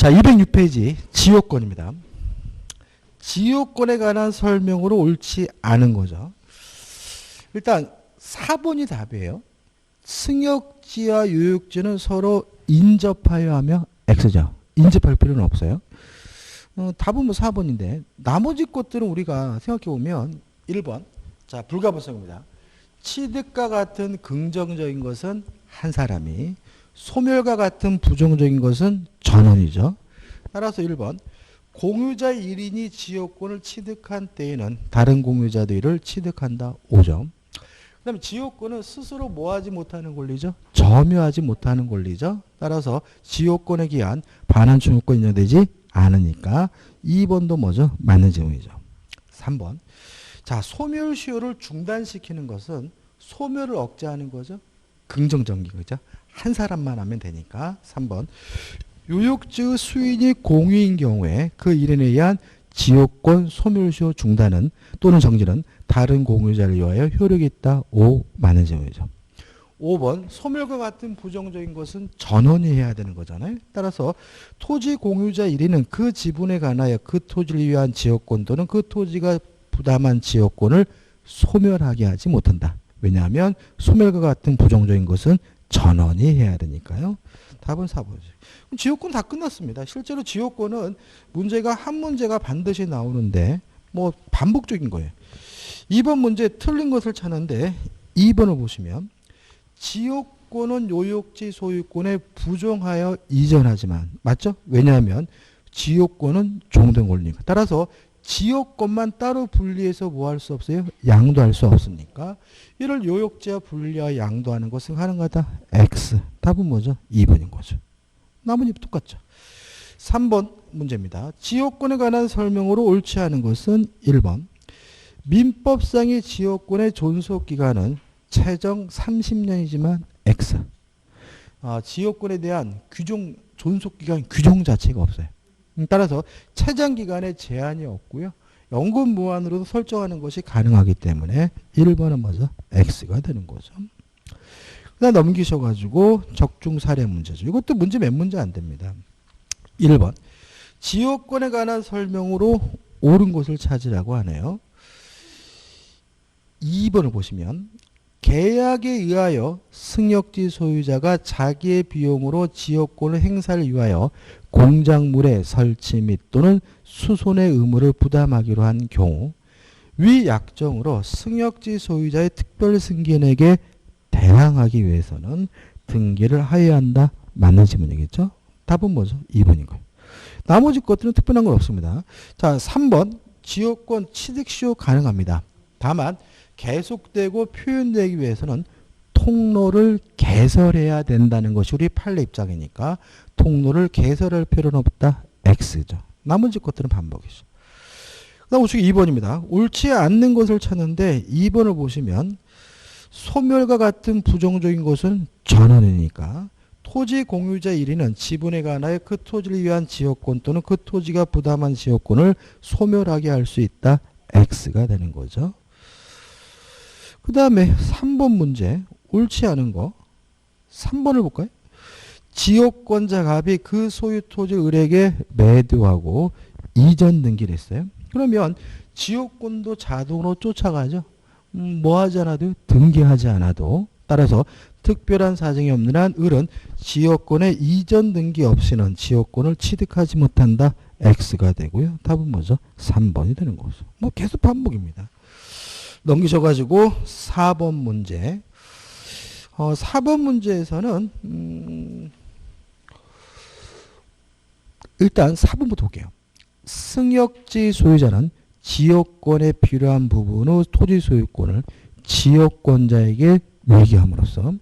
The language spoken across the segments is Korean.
자, 206페이지 지요권입니다. 지요권에 관한 설명으로 옳지 않은 거죠. 일단 4번이 답이에요. 승역지와 요역지는 서로 인접하여 하며 X죠. 인접할 필요는 없어요. 답은 뭐 4번인데 나머지 것들은 우리가 생각해보면 1번. 자, 불가분성입니다. 취득과 같은 긍정적인 것은 한 사람이, 소멸과 같은 부정적인 것은 전원이죠. 따라서 1번. 공유자 1인이 지역권을 취득한 때에는 다른 공유자도 이를 취득한다. 5점. 그 다음에 지역권은 스스로 뭐하지 못하는 권리죠? 점유하지 못하는 권리죠. 따라서 지역권에 기한 반환 충족권 인정되지 않으니까 2번도 뭐죠? 맞는 질문이죠. 3번. 자, 소멸 시효를 중단시키는 것은 소멸을 억제하는 거죠. 긍정적인 거죠. 한 사람만 하면 되니까 3번. 요역지의 수인이 공유인 경우에 그 일인에 의한 지역권 소멸시효 중단은 또는 정지는 다른 공유자를 위하여 효력이 있다. 5. 맞는 질문이죠. 5번. 소멸과 같은 부정적인 것은 전원이 해야 되는 거잖아요. 따라서 토지 공유자 1인은 그 지분에 관하여 그 토지를 위한 지역권 또는 그 토지가 부담한 지역권을 소멸하게 하지 못한다. 왜냐하면 소멸과 같은 부정적인 것은 전원이 해야 되니까요. 답은 4번이죠. 지역권 다 끝났습니다. 실제로 지역권은 문제가 한 문제가 반드시 나오는데 뭐 반복적인 거예요. 2번 문제 틀린 것을 찾는데 2번을 보시면 지역권은 요역지 소유권에 부정하여 이전하지만 맞죠? 왜냐하면 지역권은 종된 권리니까. 따라서 지역권만 따로 분리해서 뭐 할 수 없어요? 양도할 수 없으니까 이를 요역지와 분리하여 양도하는 것은 가능하다. X. 답은 뭐죠? 2번인 거죠. 나머지 똑같죠. 3번 문제입니다. 지역권에 관한 설명으로 옳지 않은 것은 1번. 민법상의 지역권의 존속기간은 최정 30년이지만 X. 지역권에 대한 규정, 존속기간 규정 자체가 없어요. 따라서 최장기간에 제한이 없고요. 연금 무한으로도 설정하는 것이 가능하기 때문에 1번은 뭐죠? X가 되는 거죠. 그다음 넘기셔가지고 적중 사례 문제죠. 이것도 문제 몇 문제 안 됩니다. 1번. 지역권에 관한 설명으로 옳은 것을 찾으라고 하네요. 2번을 보시면 계약에 의하여 승역지 소유자가 자기의 비용으로 지역권을 행사를 위하여 공작물의 설치 및 또는 수손의 의무를 부담하기로 한 경우 위 약정으로 승역지 소유자의 특별 승계인에게 대항하기 위해서는 등기를 하여야 한다. 맞는 질문이겠죠? 답은 뭐죠? 2번인 거예요. 나머지 것들은 특별한 건 없습니다. 자, 3번 지역권 취득 시효 가능합니다. 다만 계속되고 표현되기 위해서는 통로를 개설해야 된다는 것이 우리 판례 입장이니까 통로를 개설할 필요는 없다. X죠. 나머지 것들은 반복이죠. 그 다음 우측이 2번입니다. 옳지 않는 것을 찾는데 2번을 보시면 소멸과 같은 부정적인 것은 전원이니까 토지 공유자 1인은 지분에 관하여 그 토지를 위한 지역권 또는 그 토지가 부담한 지역권을 소멸하게 할 수 있다. X가 되는 거죠. 그 다음에 3번 문제 옳지 않은 거 3번을 볼까요? 지역권자 갑이 그 소유 토지 을에게 매도하고 이전 등기를 했어요. 그러면 지역권도 자동으로 쫓아가죠. 뭐 하지 않아도 등기하지 않아도 따라서 특별한 사정이 없는 한 을은 지역권의 이전 등기 없이는 지역권을 취득하지 못한다. X가 되고요. 답은 뭐죠? 3번이 되는 거죠. 뭐 계속 반복입니다. 넘기셔가지고 4번 문제. 4번 문제에서는 일단 4번부터 볼게요. 승역지 소유자는 지역권에 필요한 부분의 토지 소유권을 지역권자에게 위기함으로써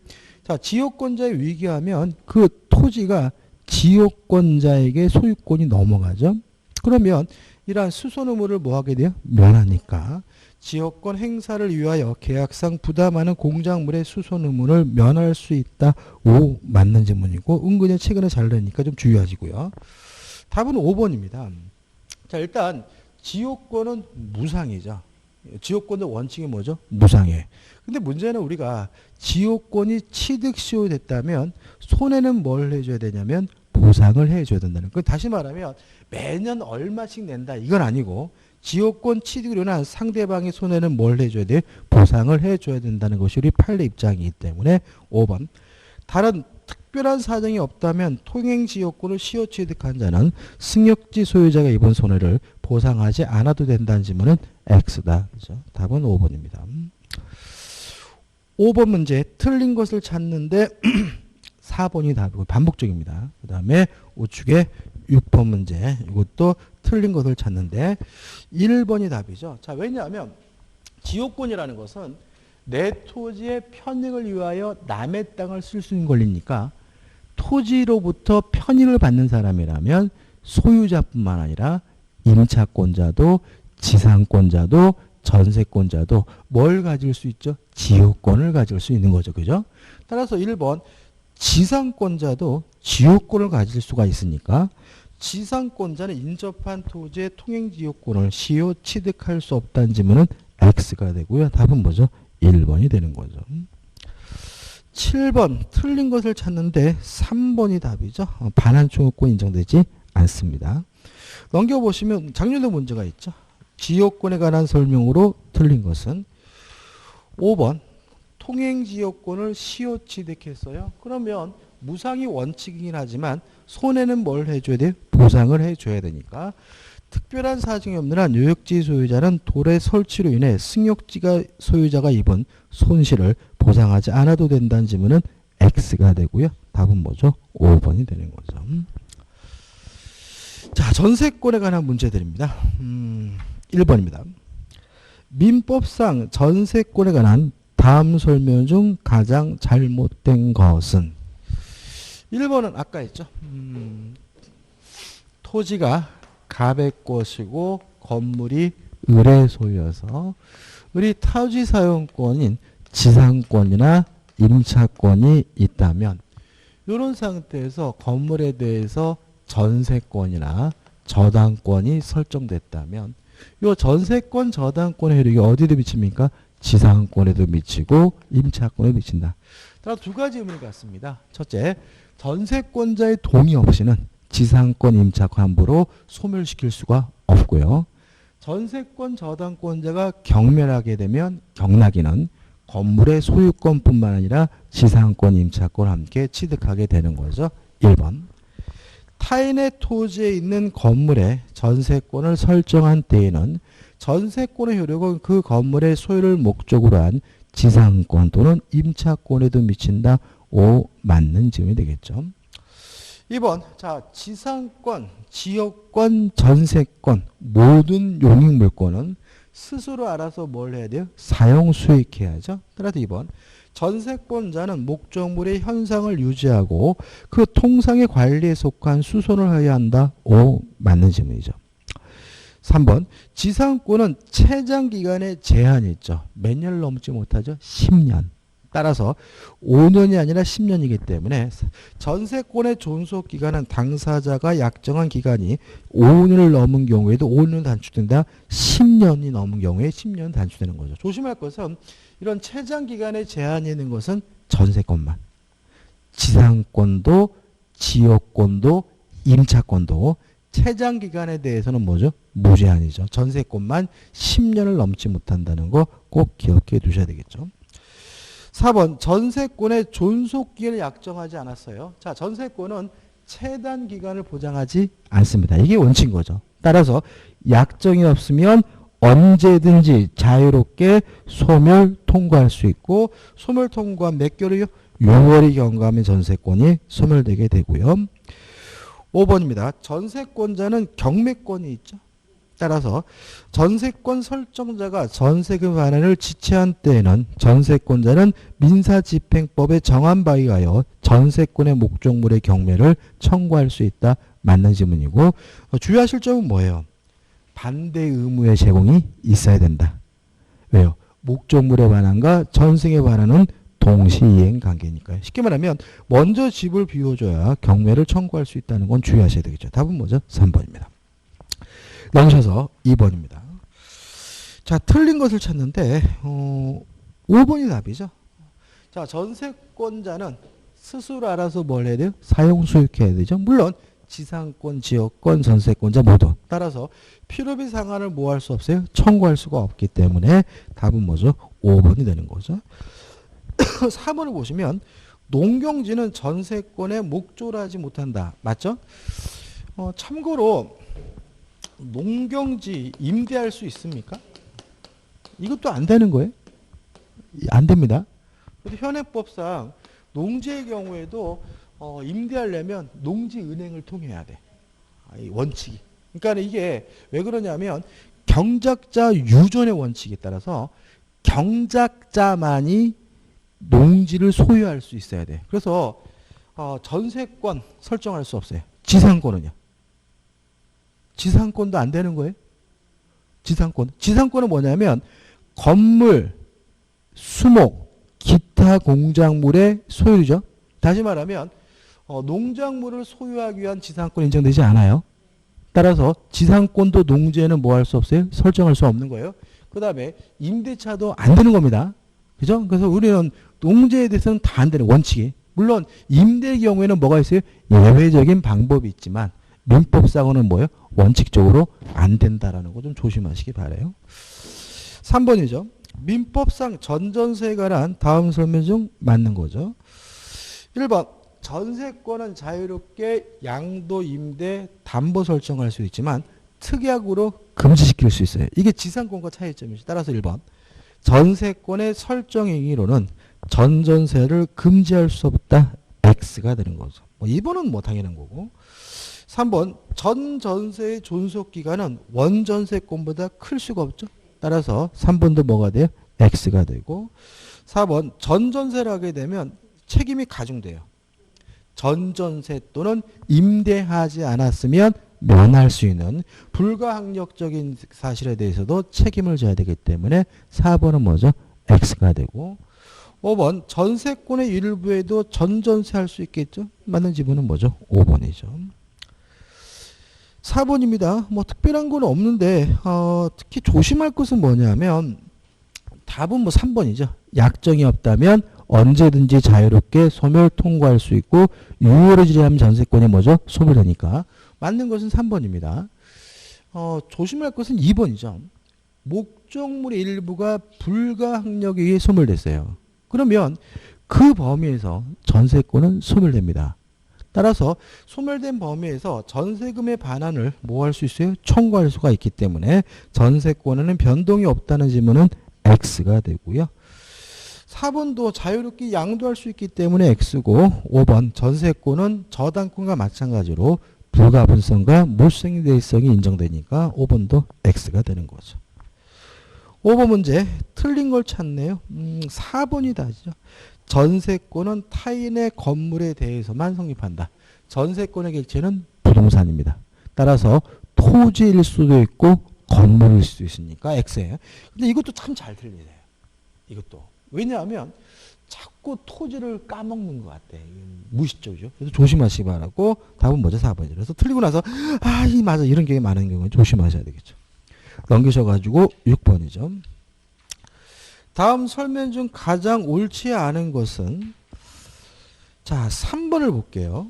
자, 지역권자에 위기하면 그 토지가 지역권자에게 소유권이 넘어가죠. 그러면 이러한 수손 의무를 뭐 하게 돼요? 면하니까 지역권 행사를 위하여 계약상 부담하는 공작물의 수손 의무를 면할 수 있다. 5 맞는 질문이고 은근히 최근에 잘 되니까 좀 주의하시고요. 답은 5번입니다. 자, 일단 지역권은 무상이죠. 지역권의 원칙이 뭐죠? 무상해. 근데 문제는 우리가 지역권이 취득 시효됐다면 손해는 뭘 해줘야 되냐면 보상을 해줘야 된다는 거. 다시 말하면 매년 얼마씩 낸다 이건 아니고 지역권 취득으로 인한 상대방의 손해는 뭘 해줘야 돼? 보상을 해줘야 된다는 것이 우리 판례 입장이기 때문에 5번. 다른 특별한 사정이 없다면 통행지역권을 시효 취득한 자는 승역지 소유자가 입은 손해를 보상하지 않아도 된다는 질문은 X다. 그죠? 답은 5번입니다. 5번 문제 틀린 것을 찾는데 4번이 답이고 반복적입니다. 그 다음에 우측에 6번 문제 이것도 틀린 것을 찾는데 1번이 답이죠. 자, 왜냐하면 지역권이라는 것은 내 토지의 편익을 위하여 남의 땅을 쓸 수 있는 권리니까 토지로부터 편익을 받는 사람이라면 소유자뿐만 아니라 임차권자도 지상권자도 전세권자도 뭘 가질 수 있죠? 지역권을 가질 수 있는 거죠. 그죠? 따라서 1번 지상권자도 지역권을 가질 수가 있으니까 지상권자는 인접한 토지의 통행지역권을 시효 취득할 수 없다는 질문은 X가 되고요. 답은 뭐죠? 1번이 되는 거죠. 7번 틀린 것을 찾는데 3번이 답이죠. 반환청구권 인정되지 않습니다. 넘겨보시면 작년도 문제가 있죠. 지역권에 관한 설명으로 틀린 것은 5번 통행지역권을 시효 취득했어요. 그러면 무상이 원칙이긴 하지만 손해는 뭘 해줘야 돼요? 보상을 해줘야 되니까 특별한 사정이 없는 한 요역지 소유자는 도래 설치로 인해 승역지가 소유자가 입은 손실을 보상하지 않아도 된다는 질문은 X가 되고요. 답은 뭐죠? 5번이 되는 거죠. 자, 전세권에 관한 문제들입니다. 1번입니다. 민법상 전세권에 관한 다음 설명 중 가장 잘못된 것은 1번은 아까 했죠. 토지가 갑의 것이고 건물이 을의 소유여서 을이 토지 사용권인 지상권이나 임차권이 있다면 이런 상태에서 건물에 대해서 전세권이나 저당권이 설정됐다면 이 전세권 저당권의 효력이 어디도 미칩니까? 지상권에도 미치고 임차권에도 미친다. 따라 두 가지 의미를 갖습니다. 첫째, 전세권자의 동의 없이는 지상권 임차권 함부로 소멸시킬 수가 없고요. 전세권 저당권자가 경멸하게 되면 경락인은 건물의 소유권뿐만 아니라 지상권 임차권 함께 취득하게 되는 거죠. 1번. 타인의 토지에 있는 건물에 전세권을 설정한 때에는 전세권의 효력은 그 건물의 소유를 목적으로 한 지상권 또는 임차권에도 미친다. 5 맞는 질문이 되겠죠. 2번. 자, 지상권, 지역권, 전세권 모든 용익물권은 스스로 알아서 뭘 해야 돼요? 사용 수익해야죠. 따라서 2번. 전세권자는 목적물의 현상을 유지하고 그 통상의 관리에 속한 수선을 해야 한다. 5 맞는 질문이죠. 3번. 지상권은 채장 기간에 제한이 있죠. 몇 년을 넘지 못하죠? 10년. 따라서 5년이 아니라 10년이기 때문에 전세권의 존속 기간은 당사자가 약정한 기간이 5년을 넘은 경우에도 5년 단축된다. 10년이 넘은 경우에 10년 단축되는 거죠. 조심할 것은 이런 채장 기간에 제한이 있는 것은 전세권만. 지상권도 지역권도 임차권도 채장 기간에 대해서는 뭐죠? 무제한이죠. 전세권만 10년을 넘지 못한다는 거 꼭 기억해 두셔야 되겠죠. 4번 전세권의 존속기를 약정하지 않았어요. 자, 전세권은 체단 기간을 보장하지 않습니다. 이게 원칙인 거죠. 따라서 약정이 없으면 언제든지 자유롭게 소멸 통과할 수 있고 소멸 통과 몇 개월이요? 6월이 경과하면 전세권이 소멸되게 되고요. 5번입니다. 전세권자는 경매권이 있죠. 따라서 전세권 설정자가 전세금 반환을 지체한 때에는 전세권자는 민사집행법에 정한 바에 의하여 전세권의 목적물의 경매를 청구할 수 있다. 맞는 질문이고 주의하실 점은 뭐예요? 반대 의무의 제공이 있어야 된다. 왜요? 목적물의 반환과 전세의 반환은 동시이행 관계니까요. 쉽게 말하면 먼저 집을 비워줘야 경매를 청구할 수 있다는 건 주의하셔야 되겠죠. 답은 뭐죠? 3번입니다. 넘으셔서 2번입니다. 자, 틀린 것을 찾는데 5번이 답이죠. 자, 전세권자는 스스로 알아서 뭘 해야 돼요? 사용 소유해야 되죠. 물론 지상권, 지역권, 전세권자 모두. 따라서 필요비 상한을 뭐 할 수 없어요? 청구할 수가 없기 때문에 답은 뭐죠? 5번이 되는 거죠. 4번을 보시면 농경지는 전세권에 목조하지 못한다. 맞죠? 참고로 농경지 임대할 수 있습니까? 이것도 안 되는 거예요. 안 됩니다. 현행법상 농지의 경우에도 임대하려면 농지은행을 통해야 돼. 이 원칙이. 그러니까 이게 왜 그러냐면 경작자 유존의 원칙에 따라서 경작자만이 농지를 소유할 수 있어야 돼. 그래서 전세권 설정할 수 없어요. 지상권은요. 지상권도 안 되는 거예요. 지상권은 뭐냐면 건물, 수목, 기타 공작물의 소유죠. 다시 말하면 농작물을 소유하기 위한 지상권 인정되지 않아요. 따라서 지상권도 농지에는 뭐 할 수 없어요? 설정할 수 없는 거예요. 그 다음에 임대차도 안 되는 겁니다. 그죠? 그래서 우리는 농지에 대해서는 다 안 되는 원칙이. 물론 임대의 경우에는 뭐가 있어요? 예외적인 방법이 있지만 민법상으로는 뭐예요? 원칙적으로 안 된다라는 거 좀 조심하시기 바라요. 3번이죠. 민법상 전전세에 관한 다음 설명 중 맞는 거죠. 1번 전세권은 자유롭게 양도, 임대, 담보 설정할 수 있지만 특약으로 금지시킬 수 있어요. 이게 지상권과 차이점이죠. 따라서 1번 전세권의 설정 행위로는 전전세를 금지할 수 없다. X가 되는 거죠. 2번은 뭐 당연한 거고. 3번 전전세의 존속기간은 원전세권보다 클 수가 없죠. 따라서 3번도 뭐가 돼요? X가 되고. 4번 전전세를 하게 되면 책임이 가중돼요. 전전세 또는 임대하지 않았으면 면할 수 있는 불가항력적인 사실에 대해서도 책임을 져야 되기 때문에 4번은 뭐죠? X가 되고. 5번 전세권의 일부에도 전전세 할 수 있겠죠? 맞는 지문은 뭐죠? 5번이죠. 4번입니다. 뭐 특별한 건 없는데 특히 조심할 것은 뭐냐면 답은 뭐 3번이죠. 약정이 없다면 언제든지 자유롭게 소멸 통과할 수 있고 유효를 지리하면 전세권이 뭐죠? 소멸되니까. 맞는 것은 3번입니다. 조심할 것은 2번이죠. 목적물의 일부가 불가항력에 의해 소멸됐어요. 그러면 그 범위에서 전세권은 소멸됩니다. 따라서 소멸된 범위에서 전세금의 반환을 뭐 할 수 있어요? 청구할 수가 있기 때문에 전세권에는 변동이 없다는 지문은 X가 되고요. 4번도 자유롭게 양도할 수 있기 때문에 X고 5번 전세권은 저당권과 마찬가지로 불가분성과 무생대성이 인정되니까 5번도 X가 되는 거죠. 5번 문제 틀린 걸 찾네요. 4번이 다죠. 전세권은 타인의 건물에 대해서만 성립한다. 전세권의 객체는 부동산입니다. 따라서 토지일 수도 있고 건물일 수도 있으니까 X예요. 근데 이것도 참 잘 틀리네요. 이것도. 왜냐하면 자꾸 토지를 까먹는 것 같아. 무의식적이죠. 그래서 조심하시기 바라고. 답은 뭐죠? 4번이죠. 그래서 틀리고 나서 맞아. 이런 경우가 많은 경우는 조심하셔야 되겠죠. 넘기셔가지고 6번이죠. 다음 설명 중 가장 옳지 않은 것은 자 3번을 볼게요.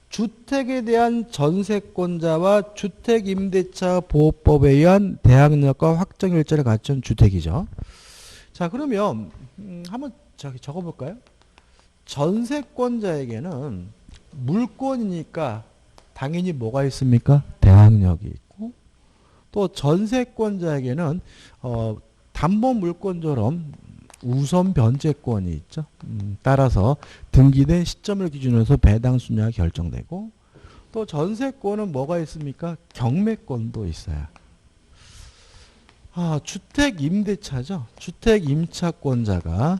주택에 대한 전세권자와 주택임대차 보호법에 의한 대항력과 확정일자를 갖춘 주택이죠. 자 그러면 한번 적어볼까요? 전세권자에게는 물권이니까 당연히 뭐가 있습니까? 대항력이 있고 또 전세권자에게는 담보 물권처럼 우선 변제권이 있죠. 따라서 등기된 시점을 기준으로 해서 배당 순위가 결정되고 또 전세권은 뭐가 있습니까? 경매권도 있어요. 주택 임대차죠. 주택 임차권자가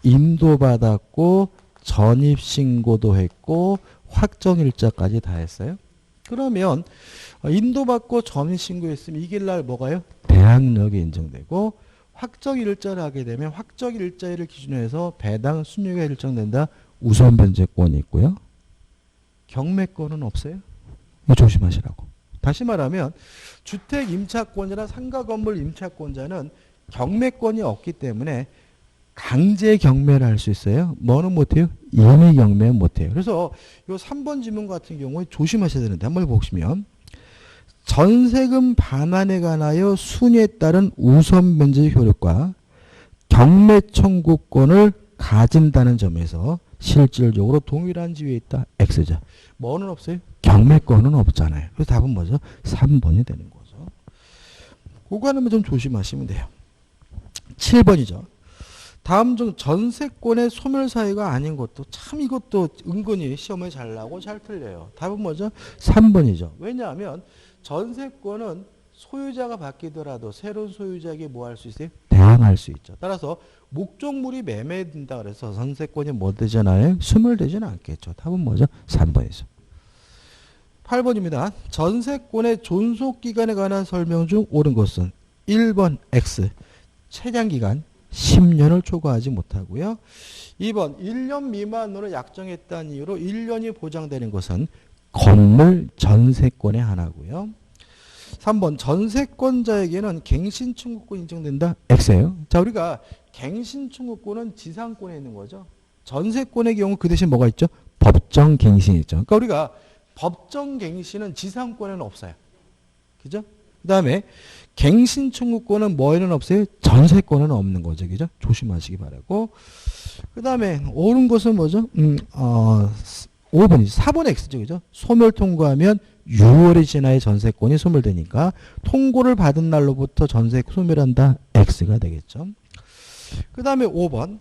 임도받았고 전입신고도 했고 확정일자까지 다 했어요. 그러면 인도받고 전입신고했으면 이길 날 뭐가요? 대항력이 인정되고 확정일자를 하게 되면 확정일자를 기준으로 해서 배당 순위가 일정된다. 우선변제권이 있고요. 경매권은 없어요. 이거 조심하시라고. 다시 말하면 주택 임차권자나 상가 건물 임차권자는 경매권이 없기 때문에 강제 경매를 할 수 있어요. 뭐는 못해요? 임의 경매 못해요. 그래서 이 3번 지문 같은 경우에 조심하셔야 되는데 한번 보시면 전세금 반환에 관하여 순위에 따른 우선 변제적 효력과 경매 청구권을 가진다는 점에서 실질적으로 동일한 지위에 있다. X죠. 뭐는 없어요? 경매권은 없잖아요. 그래서 답은 뭐죠? 3번이 되는 거죠. 그거 하나만 좀 조심하시면 돼요. 7번이죠. 다음 중 전세권의 소멸 사유가 아닌 것도 참 이것도 은근히 시험에 잘 나오고 잘 틀려요. 답은 뭐죠? 3번이죠. 왜냐하면 전세권은 소유자가 바뀌더라도 새로운 소유자에게 뭐 할 수 있어요? 대항할 수 있죠. 따라서 목적물이 매매된다 그래서 전세권이 뭐 되잖아요? 소멸되지는 않겠죠. 답은 뭐죠? 3번이죠. 8번입니다. 전세권의 존속기간에 관한 설명 중 옳은 것은 1번 X 최장기간 10년을 초과하지 못하고요. 2번 1년 미만으로 약정했다는 이유로 1년이 보장되는 것은 건물 전세권에 한하고요. 3번 전세권자에게는 갱신 청구권이 인정된다. X예요. 자, 우리가 갱신 청구권은 지상권에 있는 거죠. 전세권의 경우 그 대신 뭐가 있죠? 법정 갱신이 있죠. 그러니까 우리가 법정 갱신은 지상권에는 없어요. 그죠? 그 다음에 갱신 청구권은 뭐에는 없어요? 전세권에는 없는 거죠. 그죠? 조심하시기 바라고. 그 다음에 옳은 것은 뭐죠? 5번이죠. 4번 X죠. 그죠? 소멸 통과하면 6월이 지나야 전세권이 소멸되니까 통고를 받은 날로부터 전세 소멸한다. X가 되겠죠. 그 다음에 5번.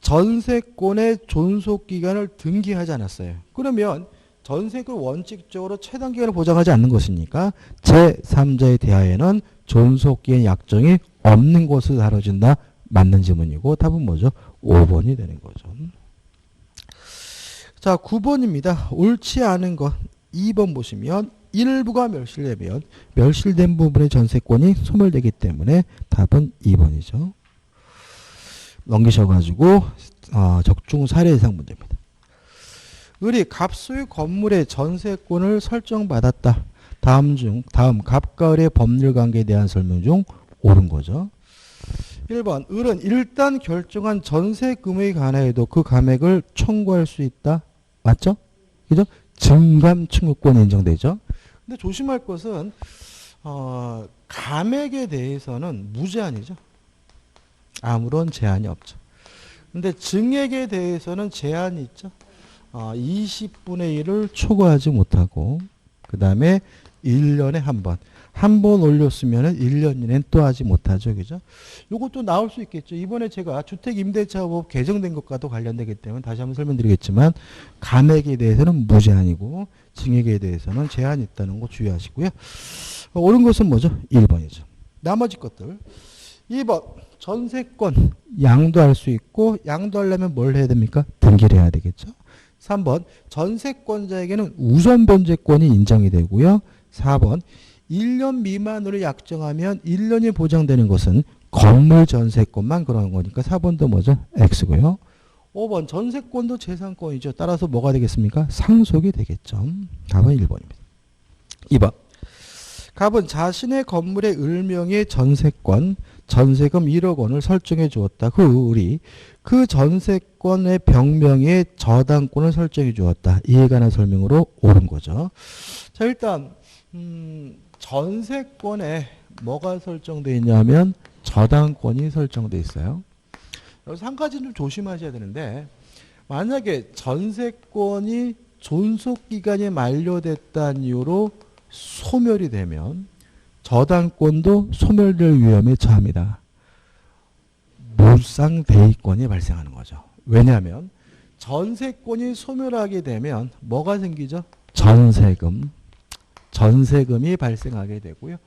전세권의 존속기간을 등기하지 않았어요. 그러면 전세권 원칙적으로 최단 기간을 보장하지 않는 것이니까 제3자에 대하여는 존속기간 약정이 없는 것을 다뤄진다. 맞는 지문이고 답은 뭐죠? 5번이 되는 거죠. 자, 9번입니다. 옳지 않은 것 2번 보시면 일부가 멸실되면 멸실된 부분의 전세권이 소멸되기 때문에 답은 2번이죠. 넘기셔가지고 적중 사례 예상 문제입니다. 을이 갑소유 건물의 전세권을 설정받았다. 다음 갑과 을의 법률 관계에 대한 설명 중 옳은 거죠. 1번 을은 일단 결정한 전세 금액에 관하여도 그 감액을 청구할 수 있다. 맞죠? 그죠? 증감 청구권이 인정되죠. 근데 조심할 것은 감액에 대해서는 무제한이죠. 아무런 제한이 없죠. 근데 증액에 대해서는 제한이 있죠. 20분의 1을 초과하지 못하고 그 다음에 1년에 한 번. 한 번 올렸으면 1년 이내는 또 하지 못하죠. 그죠? 요것도 나올 수 있겠죠. 이번에 제가 주택임대차법 개정된 것과도 관련되기 때문에 다시 한번 설명드리겠지만 감액에 대해서는 무제한이고 증액에 대해서는 제한이 있다는 거 주의하시고요. 옳은 것은 뭐죠? 1번이죠. 나머지 것들. 2번 전세권 양도할 수 있고 양도하려면 뭘 해야 됩니까? 등기를 해야 되겠죠. 3번 전세권자에게는 우선 변제권이 인정이 되고요. 4번 1년 미만으로 약정하면 1년이 보장되는 것은 건물 전세권만 그런 거니까 4번도 뭐죠? X고요. 5번 전세권도 재산권이죠. 따라서 뭐가 되겠습니까? 상속이 되겠죠. 답은 1번입니다. 2번 갑은 자신의 건물의 을명의 전세권 전세금 1억 원을 설정해 주었다. 을이 그 전세권의 병명의 저당권을 설정해 주었다. 이에 관한 설명으로 옳은 거죠. 자, 일단 전세권에 뭐가 설정되어 있냐면 저당권이 설정되어 있어요. 여기서 한 가지 좀 조심하셔야 되는데 만약에 전세권이 존속기간이 만료됐다는 이유로 소멸이 되면 저당권도 소멸될 위험에 처합니다. 물상대위권이 발생하는 거죠. 왜냐하면 전세권이 소멸하게 되면 뭐가 생기죠? 전세금이 발생하게 되고요.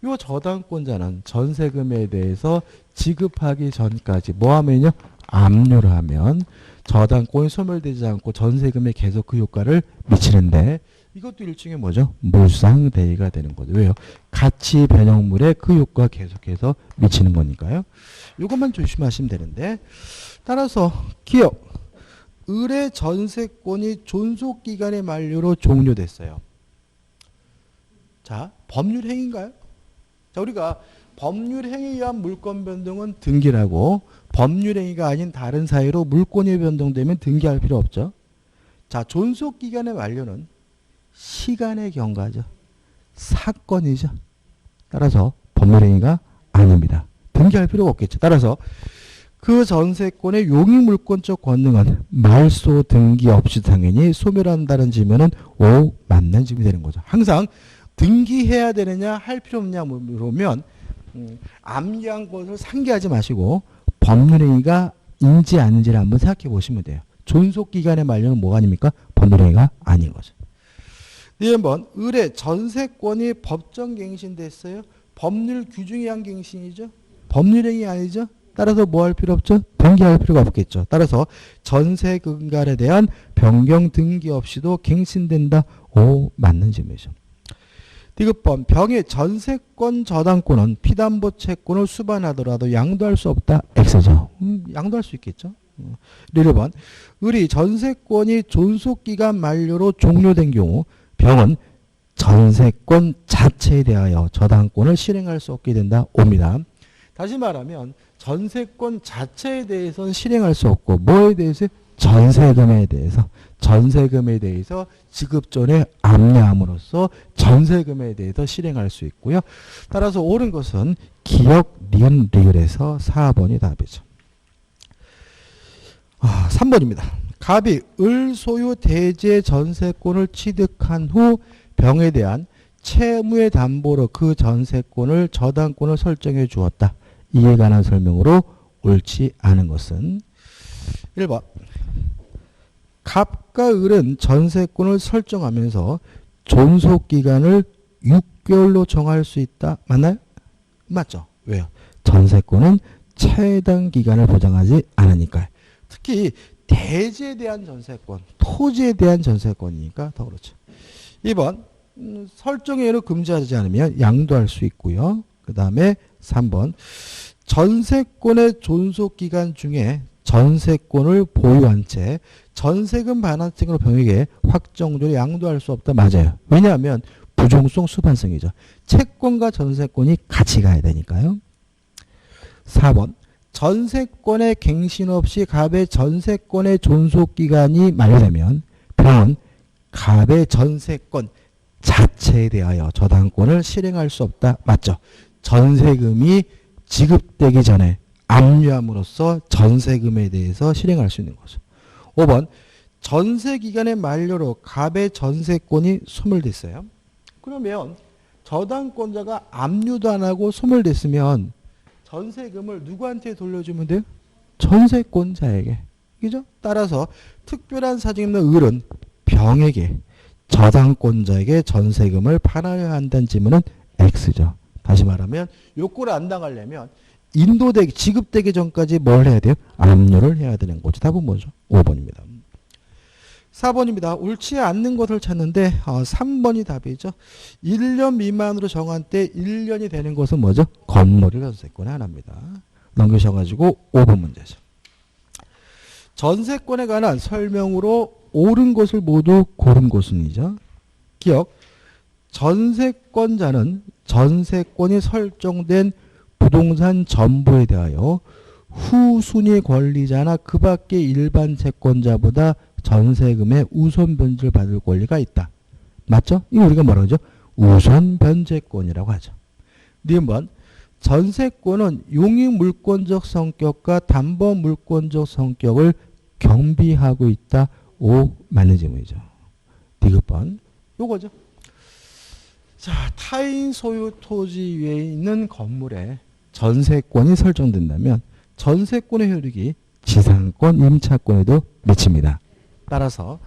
이 저당권자는 전세금에 대해서 지급하기 전까지 뭐 하면요? 압류를 하면 저당권이 소멸되지 않고 전세금에 계속 그 효과를 미치는데 이것도 일종의 뭐죠? 물상대위가 되는 거죠. 왜요? 가치 변형물에 그 효과가 계속해서 미치는 거니까요. 이것만 조심하시면 되는데 따라서 기억 을의 전세권이 존속기간의 만료로 종료됐어요. 자, 법률 행위인가요? 자, 우리가 법률 행위에 의한 물권 변동은 등기라고 법률 행위가 아닌 다른 사유로 물권이 변동되면 등기할 필요 없죠. 자, 존속기간의 만료는 시간의 경과죠. 사건이죠. 따라서 법률 행위가 아닙니다. 등기할 필요가 없겠죠. 따라서 그 전세권의 용익물권적 권능은 말소 등기 없이 당연히 소멸한다는 질문은 오 맞는 질문이 되는 거죠. 항상 등기해야 되느냐 할 필요 없냐 물으면 암기한 것을 상기하지 마시고 법률행위가 인지 아닌지를 한번 생각해 보시면 돼요. 존속기간의 만료는 뭐가 아닙니까? 법률행위가 아닌 거죠. 네, 한번 을의 전세권이 법정갱신됐어요. 법률 규정에 의한 갱신이죠. 법률행위 아니죠. 따라서 뭐 할 필요 없죠? 등기할 필요가 없겠죠. 따라서 전세 근간에 대한 변경 등기 없이도 갱신된다. 오 맞는 질문이죠. 디귿번 병의 전세권 저당권은 피담보 채권을 수반하더라도 양도할 수 없다. X죠. 양도할 수 있겠죠. 1번 을이 전세권이 존속기간 만료로 종료된 경우 병은 전세권 자체에 대하여 저당권을 실행할 수 없게 된다. 옵니다. 다시 말하면 전세권 자체에 대해서는 실행할 수 없고 뭐에 대해서? 전세금에 대해서 지급 전에 압류함으로써 전세금에 대해서 실행할 수 있고요. 따라서 옳은 것은 기역, 니은, 리을에서 4번이 답이죠. 3번입니다. 갑이 을 소유 대제 전세권을 취득한 후 병에 대한 채무의 담보로 그 전세권을 저당권을 설정해 주었다. 이에 관한 설명으로 옳지 않은 것은 1번 갑과 을은 전세권을 설정하면서 존속기간을 6개월로 정할 수 있다. 맞나요? 맞죠. 왜요? 전세권은 최단 기간을 보장하지 않으니까요. 특히 대지에 대한 전세권, 토지에 대한 전세권이니까 더 그렇죠. 2번 설정외로 금지하지 않으면 양도할 수 있고요. 그 다음에 3번 전세권의 존속기간 중에 전세권을 보유한 채 전세금 반환증으로 병에게 확정적으로 양도할 수 없다. 맞아요. 왜냐하면 부종성 수반성이죠. 채권과 전세권이 같이 가야 되니까요. 4번 전세권의 갱신 없이 갑의 전세권의 존속기간이 만료되면 병은 갑의 전세권 자체에 대하여 저당권을 실행할 수 없다. 맞죠? 전세금이 지급되기 전에 압류함으로써 전세금에 대해서 실행할 수 있는 거죠. 5번 전세기간의 만료로 갑의 전세권이 소멸됐어요. 그러면 저당권자가 압류도 안 하고 소멸됐으면 전세금을 누구한테 돌려주면 돼요? 전세권자에게. 그죠? 따라서 특별한 사정이 없는 을은 병에게 저당권자에게 전세금을 반환해야 한다는 질문은 X죠. 다시 말하면 요거를 안 당하려면 인도되기 지급되기 전까지 뭘 해야 돼요? 압류를 해야 되는 거죠. 답은 뭐죠? 5번입니다. 4번입니다. 옳지 않는 것을 찾는데 3번이 답이죠. 1년 미만으로 정한 때 1년이 되는 것은 뭐죠? 건물의 전세권의 하나입니다. 넘기셔가지고 5번 문제죠. 전세권에 관한 설명으로 옳은 것을 모두 고른 것은이죠. 기억. 전세권자는 전세권이 설정된 부동산 전부에 대하여 후순위 권리자나 그 밖의 일반 채권자보다 전세금의 우선 변제를 받을 권리가 있다. 맞죠? 이거 우리가 뭐라고 하죠? 우선 변제권이라고 하죠. 니은 전세권은 용익 물권적 성격과 담보 물권적 성격을 겸비하고 있다. 오 맞는 질문이죠. 디귿번 요거죠. 자, 타인 소유 토지 위에 있는 건물에 전세권이 설정된다면 전세권의 효력이 지상권, 임차권에도 미칩니다. 따라서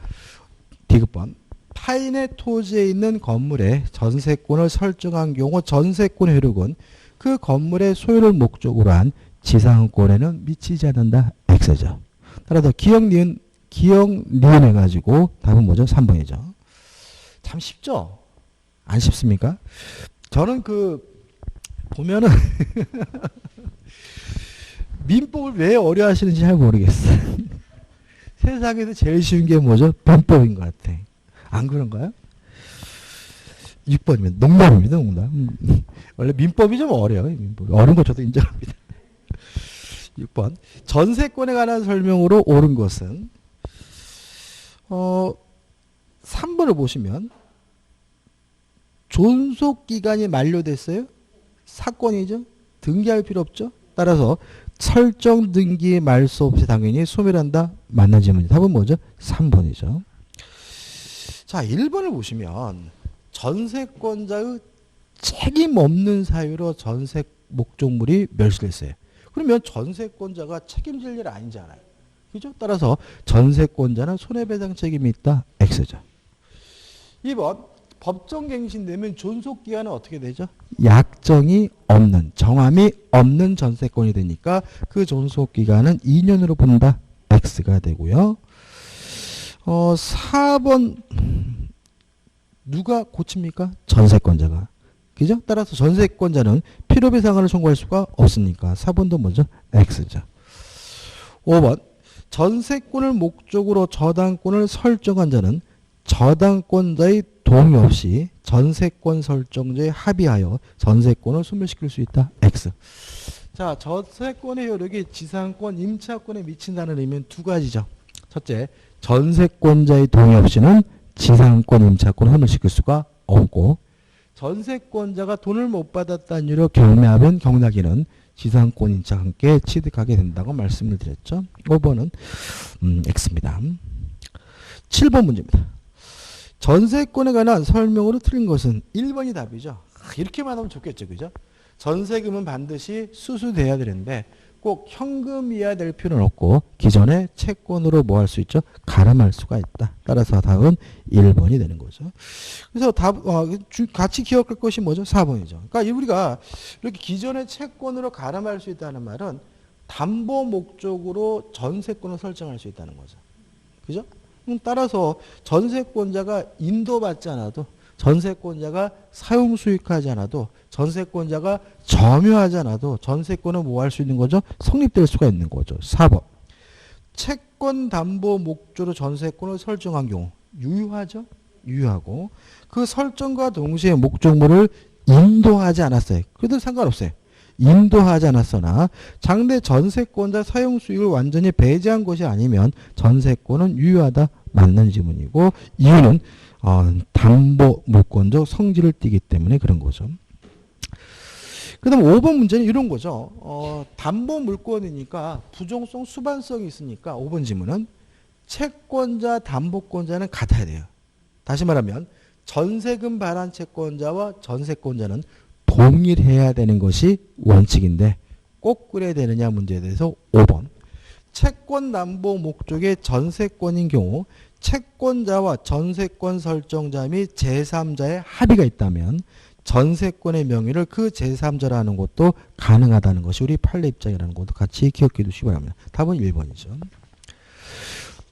디귿번 타인의 토지에 있는 건물에 전세권을 설정한 경우 전세권의 효력은 그 건물의 소유를 목적으로 한 지상권에는 미치지 않는다. X죠. 따라서 기역 니은 해가지고 답은 뭐죠? 3번이죠. 참 쉽죠? 안 쉽습니까? 저는 보면은 민법을 왜 어려 하시는지 잘 모르겠어요. 세상에서 제일 쉬운 게 뭐죠? 민법인 것 같아. 안 그런가요? 6번이면 농담입니다. 농담. 원래 민법이 좀 어려요. 민법이. 어려운 거 저도 인정합니다. 6번. 전세권에 관한 설명으로 옳은 것은 3번을 보시면 존속기간이 만료됐어요. 사건이죠. 등기할 필요 없죠. 따라서 설정 등기 말소 없이 당연히 소멸한다. 맞는 질문이죠. 답은 뭐죠? 3번이죠. 자, 1번을 보시면 전세권자의 책임 없는 사유로 전세 목적물이 멸실했어요. 그러면 전세권자가 책임질 일 아니잖아요. 그죠? 따라서 전세권자는 손해배상 책임이 있다. X죠. 2번. 법정갱신되면 존속기간은 어떻게 되죠? 약정이 없는, 정함이 없는 전세권이 되니까 그 존속기간은 2년으로 본다. X가 되고요. 4번 누가 고칩니까? 전세권자가. 그죠? 따라서 전세권자는 필요배상을 청구할 수가 없으니까 4번도 뭐죠? X죠. 5번 전세권을 목적으로 저당권을 설정한 자는 저당권자의 동의 없이 전세권 설정자에 합의하여 전세권을 소멸시킬 수 있다. X. 자, 전세권의 효력이 지상권, 임차권에 미친다는 의미는 두 가지죠. 첫째, 전세권자의 동의 없이는 지상권, 임차권을 소멸시킬 수가 없고, 전세권자가 돈을 못 받았다는 이유로 경매하면 경락인은 지상권, 임차와 함께 취득하게 된다고 말씀을 드렸죠. 5번은 X입니다. 7번 문제입니다. 전세권에 관한 설명으로 틀린 것은 1번이 답이죠. 이렇게만 하면 좋겠죠. 그죠? 전세금은 반드시 수수돼야 되는데 꼭 현금이어야 될 필요는 없고 기존의 채권으로 뭐 할 수 있죠? 가름할 수가 있다. 따라서 답은 1번이 되는 거죠. 그래서 답 같이 기억할 것이 뭐죠? 4번이죠. 그러니까 우리가 이렇게 기존의 채권으로 가름할 수 있다는 말은 담보 목적으로 전세권을 설정할 수 있다는 거죠. 그죠? 따라서 전세권자가 인도받지 않아도, 전세권자가 사용수익하지 않아도, 전세권자가 점유하지 않아도 전세권은 뭐 할 수 있는 거죠? 성립될 수가 있는 거죠. 4번. 채권 담보 목적으로 전세권을 설정한 경우 유효하죠? 유효하고 그 설정과 동시에 목적물을 인도하지 않았어요. 그래도 상관없어요. 인도하지 않았으나 장래 전세권자 사용수익을 완전히 배제한 것이 아니면 전세권은 유효하다. 맞는 지문이고 이유는 담보 물권적 성질을 띠기 때문에 그런 거죠. 그 다음 5번 문제는 이런 거죠. 담보 물권이니까 부정성, 수반성이 있으니까 5번 지문은 채권자, 담보권자는 같아야 돼요. 다시 말하면 전세금 발한 채권자와 전세권자는 동일해야 되는 것이 원칙인데 꼭 그래야 되느냐 문제에 대해서 5번. 채권 담보 목적의 전세권인 경우 채권자와 전세권 설정자 및 제3자의 합의가 있다면 전세권의 명의를 그 제3자라는 것도 가능하다는 것이 우리 판례 입장이라는 것도 같이 기억해 두시기 바랍니다. 답은 1번이죠.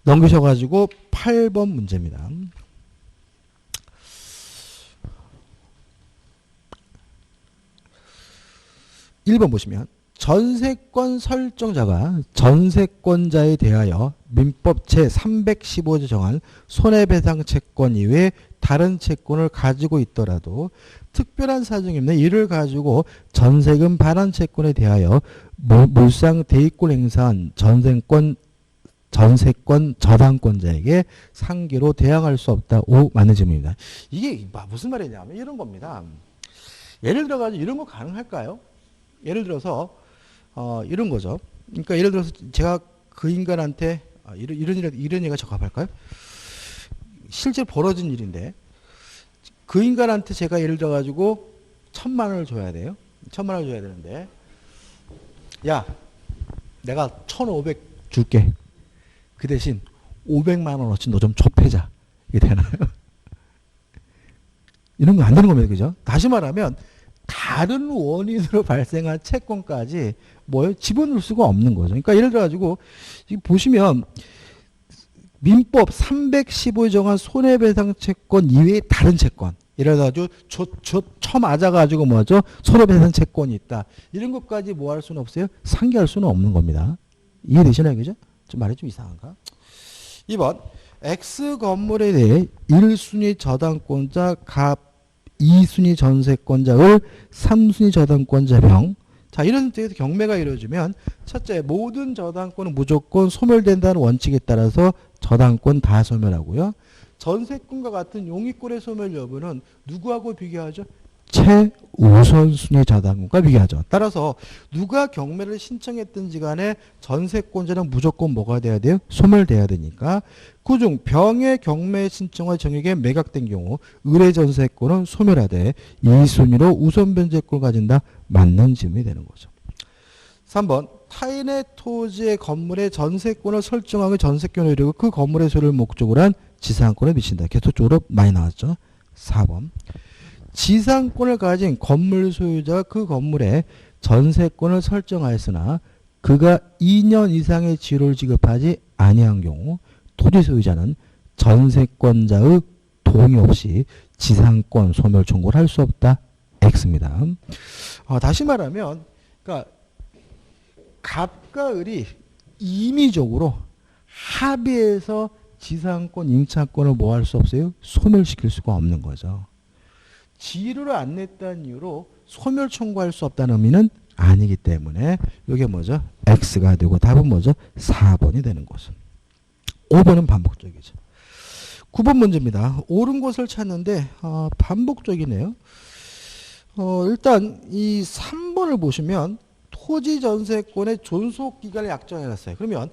넘기셔가지고 8번 문제입니다. 1번 보시면 전세권 설정자가 전세권자에 대하여 민법 제315조 정한 손해배상 채권 이외에 다른 채권을 가지고 있더라도 특별한 사정이 없는 이를 가지고 전세금 반환 채권에 대하여 물상 대입권 행사한 전세권 저당권자에게 상계로 대항할 수 없다. 5 맞는 질문입니다. 이게 무슨 말이냐면 이런 겁니다. 예를 들어가지고 이런 거 가능할까요? 예를 들어서 이런 거죠. 그러니까 예를 들어서 제가 그 인간한테 이런 얘기가 적합할까요? 실제 벌어진 일인데 그 인간한테 제가 예를 들어 가지고 1,000만 원을 줘야 돼요. 1,000만 원을 줘야 되는데 야, 내가 1,500 줄게. 그 대신 500만 원어치 너 좀 좁혀자. 이게 되나요? 이런 거 안 되는 겁니다. 그죠? 다시 말하면 다른 원인으로 발생한 채권까지 집어넣을 수가 없는 거죠. 그러니까 예를 들어 가지고 보시면 민법 315에 정한 손해배상 채권 이외에 다른 채권, 예를 들어 가지고 쳐 맞아 가지고 뭐죠? 손해배상 채권이 있다. 이런 것까지 뭐 할 수는 없어요? 상계할 수는 없는 겁니다. 이해되시나요? 그죠? 좀 말이 좀 이상한가? 2번 X 건물에 대해 1순위 저당권자 갑 2순위 전세권자의 3순위 저당권자 병. 자, 이런 상태에서 경매가 이루어지면 첫째, 모든 저당권은 무조건 소멸된다는 원칙에 따라서 저당권 다 소멸하고요. 전세권과 같은 용익권의 소멸 여부는 누구하고 비교하죠? 최우선순위 저당권과 비교하죠. 따라서 누가 경매를 신청했든지 간에 전세권자는 무조건 뭐가 돼야 돼요? 소멸돼야 되니까 그중 병의 경매 신청과 정액에 매각된 경우 의뢰 전세권은 소멸하되 2순위로 우선 변제권을 가진다. 맞는 질문이 되는 거죠. 3번 타인의 토지의 건물의 전세권을 설정하고 전세권을 이루고 그 건물의 소유를 목적으로 한 지상권에 미친다. 계속적으로 많이 나왔죠. 4번 지상권을 가진 건물 소유자가 그 건물에 전세권을 설정하였으나 그가 2년 이상의 지료를 지급하지 아니한 경우 토지 소유자는 전세권자의 동의 없이 지상권 소멸 청구를 할 수 없다. X입니다. 다시 말하면 그러니까 갑과 을이 임의적으로 합의해서 지상권, 임차권을 뭐 할 수 없어요? 소멸시킬 수가 없는 거죠. 지료를 안 냈다는 이유로 소멸 청구할 수 없다는 의미는 아니기 때문에 이게 뭐죠? X가 되고 답은 뭐죠? 4번이 되는 거죠. 5번은 반복적이죠. 9번 문제입니다. 옳은 것을 찾는데 반복적이네요. 일단 이 3번을 보시면 토지 전세권의 존속 기간을 약정해놨어요. 그러면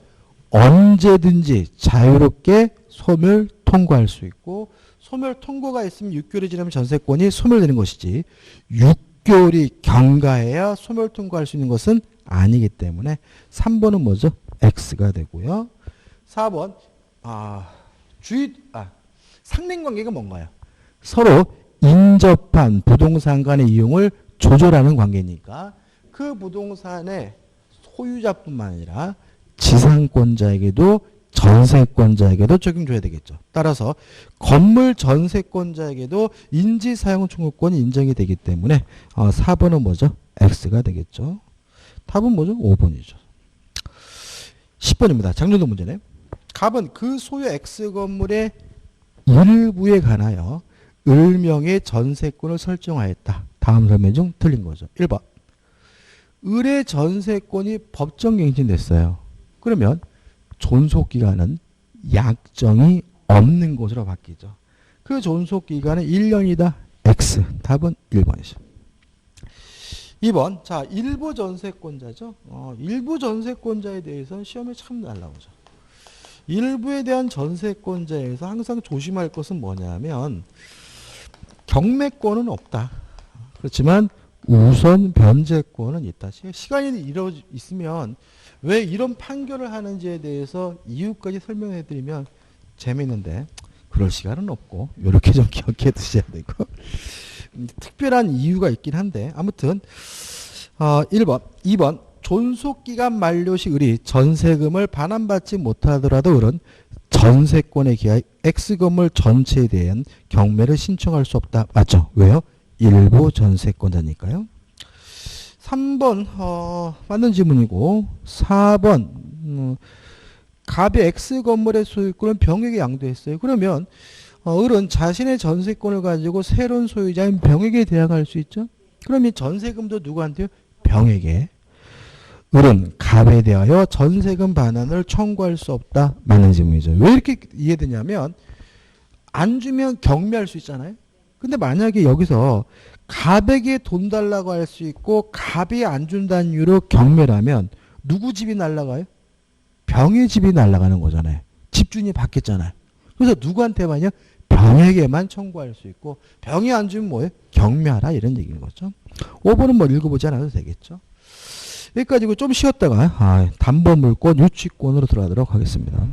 언제든지 자유롭게 소멸 통과할 수 있고 소멸 통과가 있으면 6개월이 지나면 전세권이 소멸되는 것이지 6개월이 경과해야 소멸 통과할 수 있는 것은 아니기 때문에 3번은 뭐죠? X가 되고요. 4번 상린관계가 뭔가요? 서로 인접한 부동산 간의 이용을 조절하는 관계니까 그 부동산의 소유자뿐만 아니라 지상권자에게도 전세권자에게도 적용줘야 되겠죠. 따라서 건물 전세권자에게도 인지사용 청구권이 인정이 되기 때문에 4번은 뭐죠? X가 되겠죠. 답은 뭐죠? 5번이죠. 10번입니다. 장정도 문제네. 갑은 그 소유 X 건물의 일부에 관하여 을명의 전세권을 설정하였다. 다음 설명 중 틀린 거죠. 1번. 을의 전세권이 법정 갱신됐어요. 그러면 존속기간은 약정이 없는 것으로 바뀌죠. 그 존속기간은 1년이다. X. 답은 1번이죠. 2번. 자, 일부 전세권자죠. 일부 전세권자에 대해서는 시험에 참 잘 나오죠. 일부에 대한 전세권자에서 항상 조심할 것은 뭐냐면 경매권은 없다. 그렇지만 우선 변제권은 있다. 시간이 있으면 왜 이런 판결을 하는지에 대해서 이유까지 설명해 드리면 재미있는데 그럴 시간은 없고 이렇게 좀 기억해 두셔야 되고 특별한 이유가 있긴 한데 아무튼 1번, 2번 존속기간 만료 시 을이 전세금을 반환받지 못하더라도 을은 전세권에 기하여 X건물 전체에 대한 경매를 신청할 수 없다. 맞죠? 왜요? 일부 전세권자니까요. 3번 맞는 질문이고 4번 갑이 X건물의 소유권을 병에게 양도했어요. 그러면 을은 자신의 전세권을 가지고 새로운 소유자인 병에게 대항할 수 있죠. 그럼 이 전세금도 누구한테요? 병에게. 을은 갑에 대하여 전세금 반환을 청구할 수 없다. 맞는 질문이죠. 왜 이렇게 이해되냐면 안 주면 경매할 수 있잖아요. 근데 만약에 여기서 갑에게 돈 달라고 할 수 있고 갑이 안 준다는 이유로 경매라면 누구 집이 날아가요? 병의 집이 날아가는 거잖아요. 집주인이 바뀌었잖아요. 그래서 누구한테만요? 병에게만 청구할 수 있고 병이 안 주면 뭐예요? 경매하라 이런 얘기인 거죠. 5번은 뭐 읽어보지 않아도 되겠죠. 여기까지고 좀 쉬었다가 담보물권 유치권으로 들어가도록 하겠습니다.